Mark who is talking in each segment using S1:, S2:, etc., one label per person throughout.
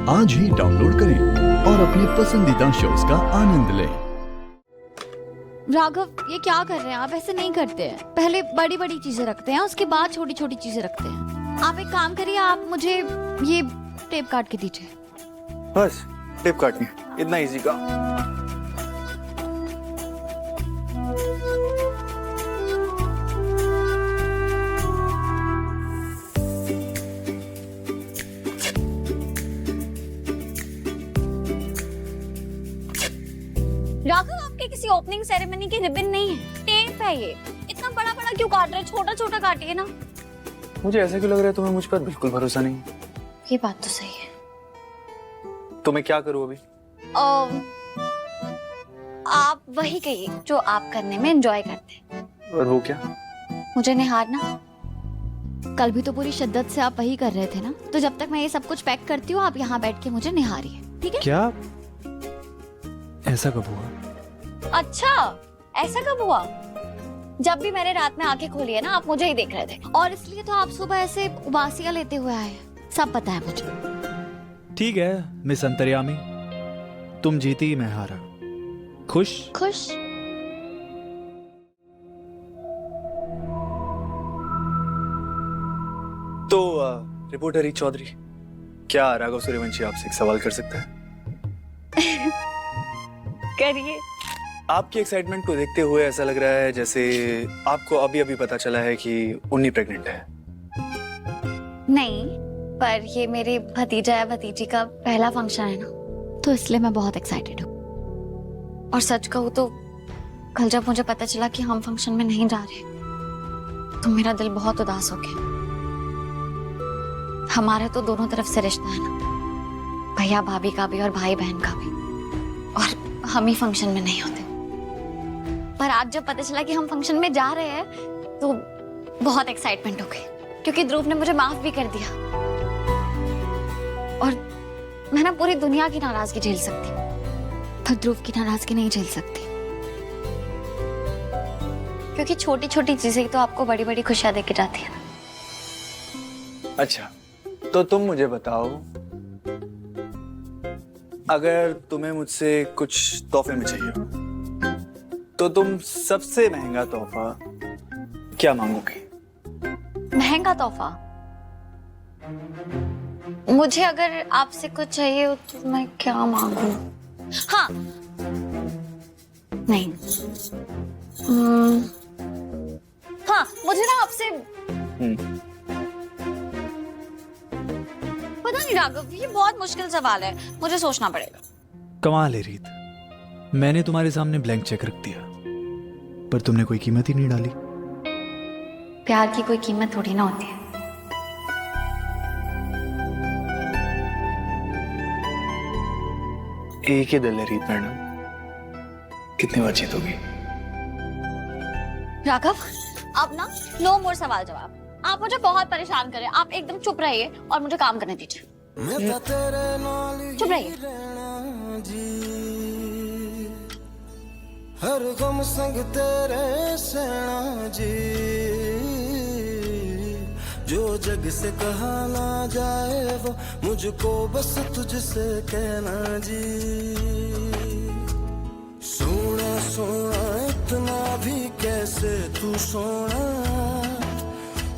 S1: आज ही डाउनलोड करें और अपने पसंदीदा शोज का आनंद लें।
S2: राघव, ये क्या कर रहे हैं आप? ऐसे नहीं करते हैं। पहले बड़ी बड़ी चीजें रखते हैं, उसके बाद छोटी छोटी चीजें रखते हैं। आप एक काम करिए, आप मुझे ये टेप काट के दीजिए।
S3: बस टेप काटनी, इतना इजी का।
S2: राघव, आपके किसी ओपनिंग सेरेमनी की रिबन नहीं है, टेप है ये। इतना बड़ा बड़ा क्यों काट रहे हैं? छोटा छोटा काटिए ना।
S3: मुझे ऐसे क्यों लग रहा है तुम्हें मुझ पर बिल्कुल भरोसा नहीं?
S2: ये बात तो सही है।
S3: तो मैं क्या करूं अभी?
S2: आप वही कहिए जो आप करने में एंजॉय करते हैं।
S3: और वो क्या?
S2: मुझे निहारना। कल भी तो पूरी शिद्दत से आप वही कर रहे थे ना, तो जब तक मैं ये सब कुछ पैक करती हूँ, आप यहाँ बैठ के मुझे निहारिए, ठीक है?
S3: क्या? ऐसा कब हुआ?
S2: अच्छा, ऐसा कब हुआ? जब भी मैंने रात में आंखें खोली है ना, आप मुझे ही देख रहे थे, और इसलिए तो आप सुबह ऐसे उबासियां लेते हुए आए। सब पता है मुझे।
S4: ठीक है मिस अंतर्यामी, तुम जीती मैं हारा। खुश?
S2: खुश?
S3: तो रिपोर्टर चौधरी, क्या राघव सूर्यवंशी आपसे एक सवाल कर सकता है?
S2: करिए।
S3: आपकी एक्साइटमेंट को देखते हुए ऐसा लग रहा है जैसे आपको अभी अभी पता चला है कि उन्नी प्रेग्नेंट है।
S2: नहीं, पर ये मेरे भतीजा या भतीजी का पहला फंक्शन है ना, तो इसलिए मैं बहुत एक्साइटेड हूँ। और सच कहूँ तो कल जब मुझे पता चला कि हम फंक्शन में नहीं जा रहे, तो मेरा दिल बहुत उदास हो गया। हमारा तो दोनों तरफ से रिश्ता है ना, भैया भाभी का भी और भाई बहन का भी, और हम ही फंक्शन में नहीं होते। पर आज जब पता चला कि हम फंक्शन में जा रहे हैं, तो बहुत एक्साइटमेंट हो गई, क्योंकि ध्रुव ने मुझे माफ भी कर दिया। और मैं ना पूरी दुनिया की नाराजगी झेल सकती, पर ध्रुव की नाराजगी नहीं झेल सकती, क्योंकि छोटी छोटी चीजें तो आपको बड़ी बड़ी खुशियां देके जाती है ना।
S3: अच्छा, तो तुम मुझे बताओ, अगर तुम्हें मुझसे कुछ तोहफे में चाहिए हो, तो तुम सबसे महंगा तोहफा क्या मांगोगे?
S2: महंगा तोहफा? मुझे अगर आपसे कुछ चाहिए हो तो मैं क्या मांगू? हाँ, नहीं, हाँ, मुझे ना आपसे पता नहीं राघव, ये बहुत मुश्किल सवाल है, मुझे सोचना पड़ेगा।
S4: कमाल है रीत, मैंने तुम्हारे सामने ब्लैंक चेक रख दिया, पर तुमने कोई कीमत ही नहीं डाली।
S2: प्यार की कोई कीमत थोड़ी ना होती है।
S3: एक ही दिल है रीत मैडम, कितनी बार जीतोगी?
S2: राघव, अब ना नो मोर सवाल जवाब। आप मुझे बहुत परेशान करें, आप एकदम चुप रहिए और मुझे काम करने दीजिए। चुप रहिए।
S5: हर गम संग तेरे सेना जी, जो जग से कहा ना जाए वो मुझको बस तुझसे कहना जी। सोना सोना इतना भी कैसे तू सोना,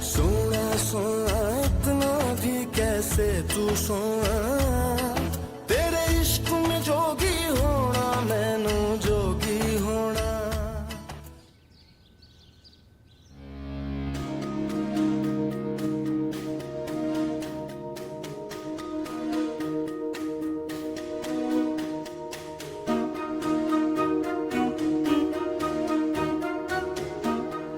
S5: सोना सोना इतना भी कैसे तू सोना, तेरे इश्क में जोगी होना मैनू जोगी होना।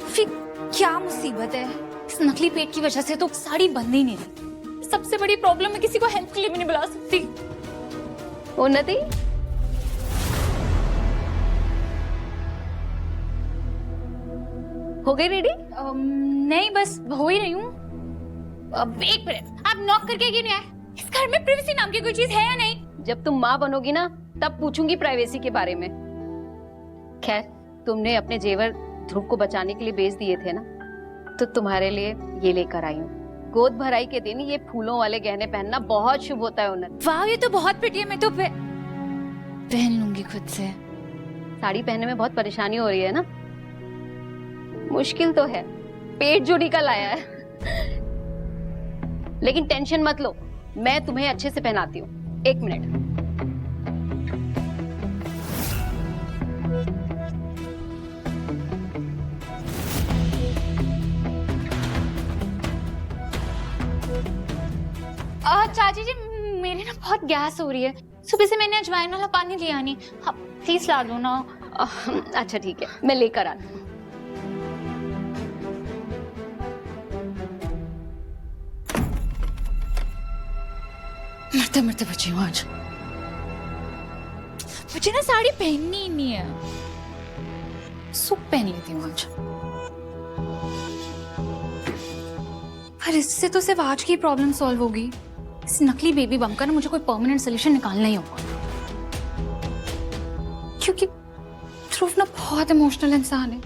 S6: फिर क्या मुसीबत है? इस नकली पेट की वजह से तो साड़ी बंद ही नहीं रही। सबसे बड़ी प्रॉब्लम है, किसी को हेल्प के लिए भी नहीं बुला सकती।
S7: उन्नति, हो गई रेडी?
S6: नहीं, बस हो ही रही हूँ। अब एक मिनट, आप नॉक करके क्यों नहीं आए? इस घर में प्राइवेसी नाम की कोई चीज है या नहीं?
S7: जब तुम माँ बनोगी ना, तब पूछूंगी प्राइवेसी के बारे में। खैर, तुमने अपने जेवर ध्रुव को बचाने के लिए बेच दिए थे ना, तो तुम्हारे लिए ये लेकर आई हूँ। गोद भराई के दिन ये फूलों वाले गहने पहनना बहुत शुभ होता है उन्नति।
S6: वाह ये तो बहुत प्रिटी है, मैं तो पहन लूंगी खुद से।
S7: साड़ी पहनने में बहुत परेशानी हो रही है ना? मुश्किल तो है, पेट जो निकल आया है। लेकिन टेंशन मत लो, मैं तुम्हें अच्छे से पहनाती हूँ। 1 मिनट।
S6: चाची जी मेरे ना बहुत गैस हो रही है, सुबह से मैंने अजवाइन वाला पानी लिया नहीं, हाँ प्लीज ला दो ना।
S7: अच्छा ठीक है, मैं लेकर आती हूँ।
S6: मरते मरते बची हूँ आज। मुझे ना साड़ी पहननी ही नहीं है, सूट पहन लेती हूँ आज। पर इससे तो सिर्फ आज की प्रॉब्लम सॉल्व होगी, इस नकली बेबी बम का ना मुझे कोई परमानेंट सोल्यूशन निकालना ही होगा। क्योंकि ध्रुव ना बहुत इमोशनल इंसान है,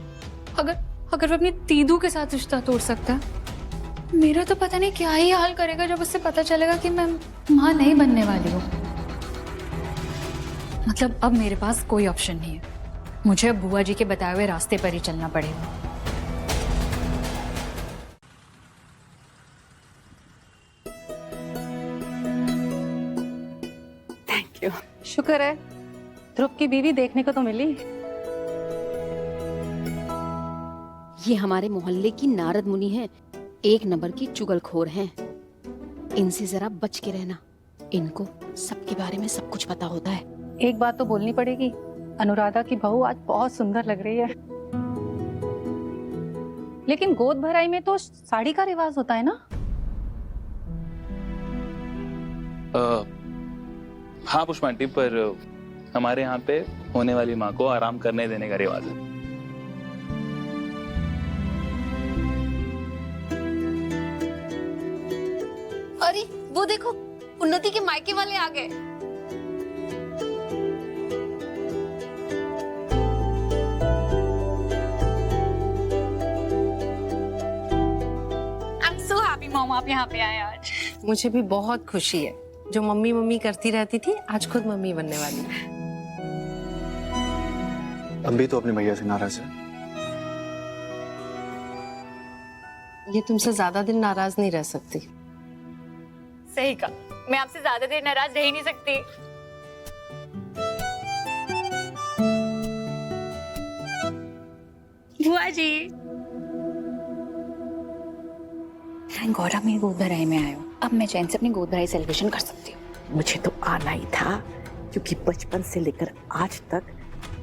S6: अगर वो अपनी दीदू के साथ रिश्ता तोड़ सकता है, मेरा तो पता नहीं क्या ही हाल करेगा जब उससे पता चलेगा कि मैं माँ नहीं बनने वाली हूँ। मतलब अब मेरे पास कोई ऑप्शन नहीं है, मुझे अब बुआ जी के बताए हुए रास्ते पर ही चलना पड़ेगा।
S7: Thank you.
S8: शुक्र है ध्रुव की बीवी देखने को तो मिली।
S7: ये हमारे मोहल्ले की नारद मुनि है, 1 नंबर की चुगलखोर हैं। इनसे जरा बच के रहना, इनको सबके बारे में सब कुछ पता होता है।
S8: एक बात तो बोलनी पड़ेगी, अनुराधा की बहू आज बहुत सुंदर लग रही है। लेकिन गोद भराई में तो साड़ी का रिवाज होता है ना?
S9: हाँ पुष्पांटी, पर हमारे यहाँ पे होने वाली माँ को आराम करने देने का रिवाज है।
S7: अरे वो देखो, उन्नति के मायके वाले आ गए।
S6: I'm so happy मॉम आप यहाँ पे आए आज।
S10: मुझे भी बहुत खुशी है, जो मम्मी मम्मी करती रहती थी आज खुद मम्मी बनने वाली है।
S3: अम्बी तो अपनी मैया से नाराज है।
S10: ये तुमसे ज्यादा दिन नाराज नहीं रह सकती।
S6: सही कहा, मैं आपसे ज्यादा देर नाराज रह ही नहीं सकती। बुआ जी थैंक गॉड आप मेरी गोद भराई में आए हो, अब मैं चैन से अपनी गोद भराई सेलिब्रेशन कर सकती हूँ।
S11: मुझे तो आना ही था, क्योंकि बचपन से लेकर आज तक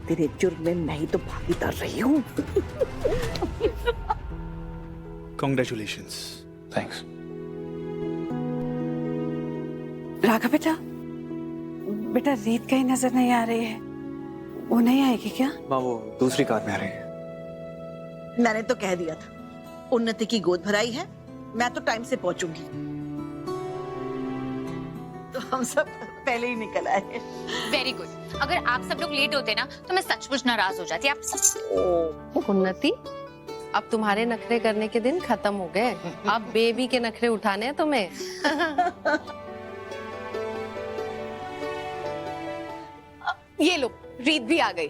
S11: तेरे जुर्म में मैं ही तो भागीदार रही हूँ।
S4: कॉन्ग्रेचुलेशंस।
S9: थैंक्स।
S11: राघव बेटा रीत कहीं नजर नहीं आ रही है, वो नहीं आएगी क्या?
S3: माँ वो दूसरी कार में आ रही है।
S11: मैंने तो कह दिया था, उन्नति की गोद भराई है, मैं तो टाइम से पहुंचूंगी। तो हम सब पहले ही निकल आए।
S6: वेरी गुड, अगर आप सब लोग लेट होते ना तो मैं सचमुच नाराज हो जाती। आप सब
S10: उन्नति, अब तुम्हारे नखरे करने के दिन खत्म हो गए, अब बेबी के नखरे उठाने हैं तुम्हें।
S11: ये लो, रीत भी आ गई।